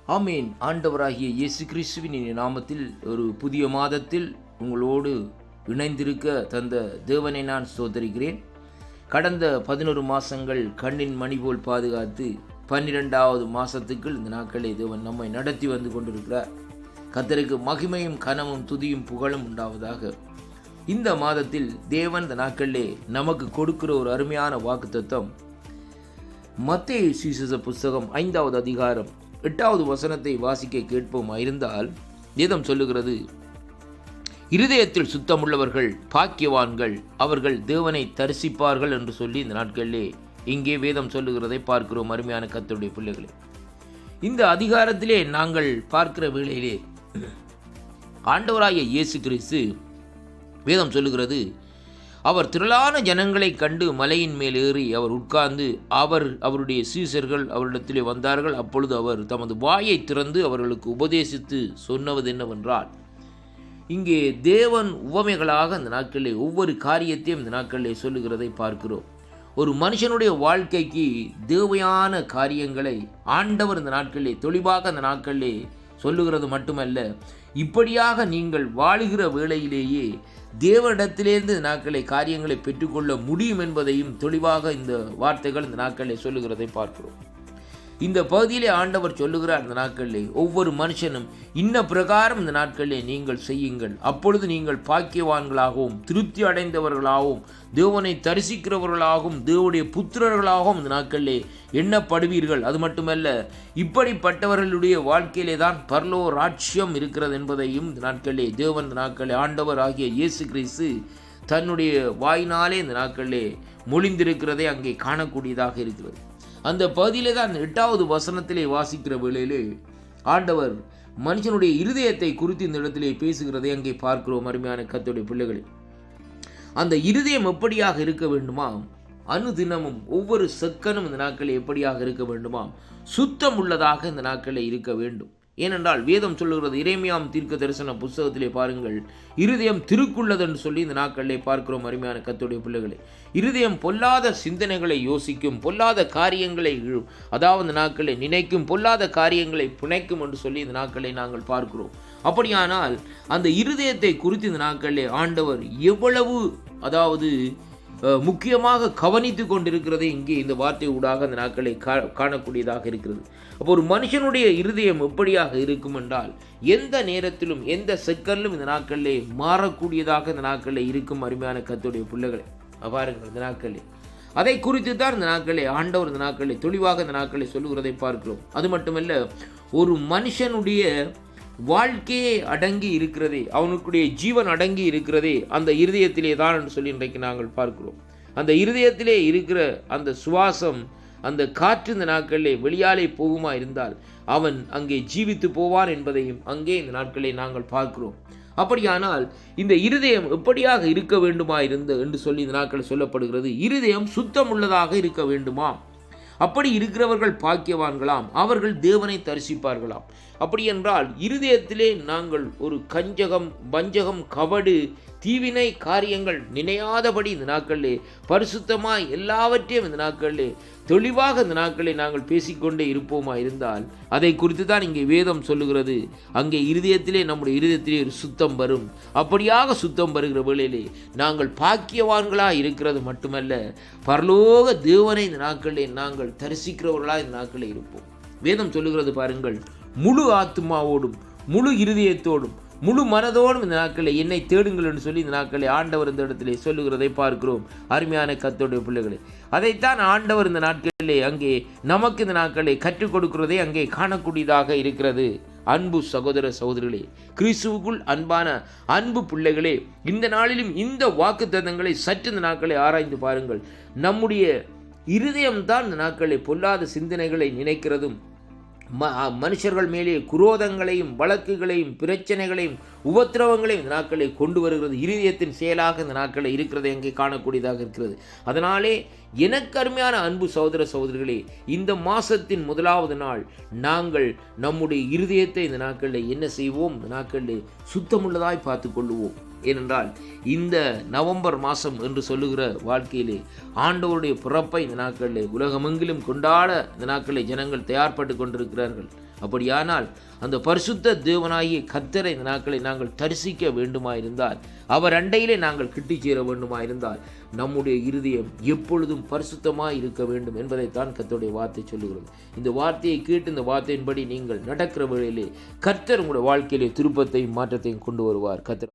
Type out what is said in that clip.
ஆமீன். ஆண்டவராகிய இயேசு கிறிஸ்துவின் நாமத்தில் ஒரு புதிய மாதத்தில் உங்களோடு இணைந்திருக்க தந்த தேவனை நான் ஸ்தோத்தரிக்கிறேன். கடந்த 11 மாதங்கள் கண்ணின் மணி போல் பாதுகாத்து 12வது மாதத்துக்குள் இந்த நாட்களை தேவன் நம்மை நடத்தி வந்து கொண்டிருக்கிறார். கர்த்தருக்கு மகிமையும் கனமும் துதியும் புகழும் உண்டாவதாக. இந்த மாதத்தில் தேவன் இந்த நாட்களிலே நமக்கு கொடுக்கிற ஒரு அருமையான வாக்குத்தத்தம் மத்தேயு சுவிசேஷ புஸ்தகம் 5வது அதிகாரம் 8வது வசனத்தை வாசிக்க கேட்போமாயிருந்தால், வேதம் சொல்லுகிறது, இருதயத்தில் சுத்தமுள்ளவர்கள் பாக்கியவான்கள், அவர்கள் தேவனை தரிசிப்பார்கள் என்று சொல்லி இந்த நாட்களிலே இங்கே வேதம் சொல்லுகிறதை பார்க்கிறோம். அருமையான கர்த்தருடைய பிள்ளைகளே, இந்த அதிகாரத்திலே நாங்கள் பார்க்கிற வேளையிலே ஆண்டவராகிய இயேசு கிறிஸ்து வேதம் சொல்லுகிறது, அவர் திரளான ஜனங்களை கண்டு மலையின் மேல் ஏறி அவர் உட்கார்ந்து அவருடைய சீசர்கள் அவரிடத்திலே வந்தார்கள். அப்பொழுது அவர் தமது வாயை திறந்து அவர்களுக்கு உபதேசித்து சொன்னது என்னவென்றால், இங்கே தேவன் உவமைகளாக இந்த நாட்களிலே ஒவ்வொரு காரியத்தையும் இந்த நாட்களிலே சொல்லுகிறதை பார்க்கிறோம். ஒரு மனுஷனுடைய வாழ்க்கைக்கு தேவையான காரியங்களை ஆண்டவர் இந்த நாட்களிலே தெளிவாக இந்த நாட்களிலே சொல்லுகிறது மட்டுமல்ல, இப்படியாக நீங்கள் வாழுகிற வேளையிலேயே தேவனிடத்திலிருந்து இந்த நாட்களை காரியங்களை பெற்றுக்கொள்ள முடியும் என்பதையும் தெளிவாக இந்த வார்த்தைகள் இந்த நாட்களை சொல்லுகிறதை பார்க்கிறோம். இந்த பகுதியிலே ஆண்டவர் சொல்லுகிறார், இந்த நாட்களிலே ஒவ்வொரு மனுஷனும் இன்ன பிரகாரம் இந்த நாட்களிலே நீங்கள் செய்யுங்கள், அப்பொழுது நீங்கள் பாக்கியவான்களாகவும் திருப்தி அடைந்தவர்களாகவும் தேவனை தரிசிக்கிறவர்களாகவும் தேவனுடைய புத்திரர்களாகவும் இந்த நாட்களிலே எண்ணப்படுவீர்கள். அது மட்டுமல்ல, இப்படிப்பட்டவர்களுடைய வாழ்க்கையிலே தான் பரலோக ராஜ்யம் இருக்கிறது என்பதையும் இந்த நாட்களிலே தேவன் இந்த நாட்களிலே ஆண்டவர் ஆகிய இயேசு கிறிஸ்து தன்னுடைய வாயினாலே இந்த நாட்களிலே மொழிந்திருக்கிறதை அங்கே காணக்கூடியதாக இருக்கிறது. அந்த பகுதியிலே தான் 8வது வசனத்திலே வாசிக்கிற வேளையிலே ஆண்டவர் மனுஷனுடைய இருதயத்தை குறித்து இந்த இடத்திலே பேசுகிறதை அங்கே பார்க்கிறோம். அருமையான கர்த்தருடைய பிள்ளைகளே, அந்த இருதயம் எப்படியாக இருக்க வேண்டுமாம்? அனுதினமும் ஒவ்வொரு செக்கனும் இந்த நாட்களில் எப்படியாக இருக்க வேண்டுமாம்? சுத்தம் உள்ளதாக இந்த நாட்களில் இருக்க வேண்டும். ஏனென்றால் வேதம் சொல்லுகிறது, எரேமியாம் தீர்க்க தரிசன புஸ்தகத்திலே பாருங்கள், இருதயம் திருக்குள்ளது என்று சொல்லி இந்த நாட்களிலே பார்க்கிறோம். அருமையான கர்த்தருடைய பிள்ளைகளே, இருதயம் பொல்லாத சிந்தனைகளை யோசிக்கும், பொல்லாத காரியங்களை அதாவது இந்த நாட்களை நினைக்கும், பொல்லாத காரியங்களை பிணைக்கும் என்று சொல்லி இந்த நாட்களை நாங்கள் பார்க்கிறோம். அப்படியானால் அந்த இருதயத்தை குறித்து இந்த நாட்களிலே ஆண்டவர் எவ்வளவு முக்கியமாக கவனித்து கொண்டிருக்கிறதை இங்கே இந்த வார்த்தை ஊடாக அந்த நாட்களை காணக்கூடியதாக இருக்கிறது. அப்போ ஒரு மனுஷனுடைய இருதயம் எப்படியாக இருக்கும் என்றால், எந்த நேரத்திலும் எந்த செகண்டிலும் இந்த நாட்களிலே மாறக்கூடியதாக இந்த நாட்களில் இருக்கும். அருமையான கர்த்தருடைய பிள்ளைகளை பாருங்கள், இந்த நாட்களில் அதை குறித்து தான் இந்த நாட்களை ஆண்டவர் இந்த நாட்களை தெளிவாக இந்த நாட்களை சொல்லுகிறதை பார்க்கிறோம். அது மட்டுமல்ல, ஒரு மனுஷனுடைய வாழ்க்கையே அடங்கி இருக்கிறதே, அவனுக்குடைய ஜீவன் அடங்கி இருக்கிறதே அந்த இருதயத்திலே தான் என்று சொல்லி இன்றைக்கு நாங்கள் பார்க்கிறோம். அந்த இருதயத்திலே இருக்கிற அந்த சுவாசம், அந்த காற்று இந்த நாட்களிலே வெளியாலே போகுமா இருந்தால் அவன் அங்கே ஜீவித்து போவான் என்பதையும் அங்கே இந்த நாட்களை நாங்கள் பார்க்கிறோம். அப்படியானால் இந்த இருதயம் எப்படியாக இருக்க வேண்டுமா என்று சொல்லி இந்த நாட்கள் சொல்லப்படுகிறது. இருதயம் சுத்தம் உள்ளதாக இருக்க வேண்டுமா? அப்படி இருக்கிறவர்கள் பாக்கியவான்களாம், அவர்கள் தேவனை தரிசிப்பார்களாம். அப்படி என்றால் இருதயத்திலே நாங்கள் ஒரு கஞ்சகம், வஞ்சகம், கவடு, தீவினை காரியங்கள் நினையாதபடி இந்த நாட்களிலே பரிசுத்தமாய் எல்லாவற்றையும் இந்த நாட்களிலே தெளிவாக இந்த நாட்களை நாங்கள் பேசிக்கொண்டே இருப்போமா இருந்தால் அதை குறித்து தான் இங்கே வேதம் சொல்லுகிறது. அங்கே இருதயத்திலே நம்முடைய இருதயத்திலே ஒரு சுத்தம் வரும். அப்படியாக சுத்தம் வருகிற வேளையிலே நாங்கள் பாக்கியவான்களாக இருக்கிறது மட்டுமல்ல, பரலோக தேவனை இந்த நாட்களிலே நாங்கள் தரிசிக்கிறவர்களாக இந்த நாட்களில் இருப்போம். வேதம் சொல்லுகிறது பாருங்கள், முழு ஆத்மாவோடும் முழு இருதயத்தோடும் முழு மனதோடும் இந்த நாட்களை என்னை தேடுங்கள் என்று சொல்லி இந்த நாட்களை ஆண்டவர் இந்த இடத்திலே சொல்லுகிறதை பார்க்கிறோம். அருமையான கர்த்தருடைய பிள்ளைகளை, அதைத்தான் ஆண்டவர் இந்த நாட்களிலே அங்கே நமக்கு இந்த நாட்களை கற்றுக் கொடுக்கிறதை அங்கே காணக்கூடியதாக இருக்கிறது. அன்பு சகோதர சகோதரிகளே, கிறிஸ்துவுக்குள் அன்பான அன்பு பிள்ளைகளே, இந்த நாளிலும் இந்த வாக்குத்தத்தங்களை சற்று இந்த நாட்களை ஆராய்ந்து பாருங்கள். நம்முடைய இருதயம்தான் இந்த நாட்களை பொல்லாத சிந்தனைகளை நினைக்கிறதும், மனுஷர்கள் மேலே குரோதங்களையும் வழக்குகளையும் பிரச்சனைகளையும் உபத்திரவங்களையும் இந்த நாட்களை கொண்டு வருகிறது. இருதயத்தின் செயலாக இந்த நாட்களை இருக்கிறது எங்கே காணக்கூடியதாக இருக்கிறது. அதனாலே எனக்கு அருமையான அன்பு சகோதர சகோதரிகளே, இந்த மாதத்தின் முதலாவது நாள் நாங்கள் நம்முடைய இருதயத்தை இந்த நாட்களில் என்ன செய்வோம்? இந்த நாட்களில் சுத்தமுள்ளதாய் பார்த்து கொள்ளுவோம். ஏனென்றால் இந்த நவம்பர் மாதம் என்று சொல்லுகிற வாழ்க்கையிலே ஆண்டவருடைய பிறப்பை இந்த நாட்களிலே உலகமெங்கிலும் கொண்டாட இந்த நாட்களில் ஜனங்கள் தயார்பட்டு கொண்டிருக்கிறார்கள். அப்படியானால் அந்த பரிசுத்த தேவனாகிய கர்த்தரை இந்த நாட்களை நாங்கள் தரிசிக்க வேண்டுமாயிருந்தால், அவர் அண்டையிலே நாங்கள் கிட்டிச் சேர வேண்டுமாயிருந்தால், நம்முடைய இருதயம் எப்பொழுதும் பரிசுத்தமாய் இருக்க வேண்டும் என்பதைத்தான் கர்த்தருடைய வார்த்தை சொல்லுகிறது. இந்த வார்த்தையை கேட்டு இந்த வார்த்தையின்படி நீங்கள் நடக்கிற வேளையிலே கர்த்தர் உங்களுடைய வாழ்க்கையிலே திருப்பத்தையும் மாற்றத்தையும் கொண்டு வருவார். கர்த்தர்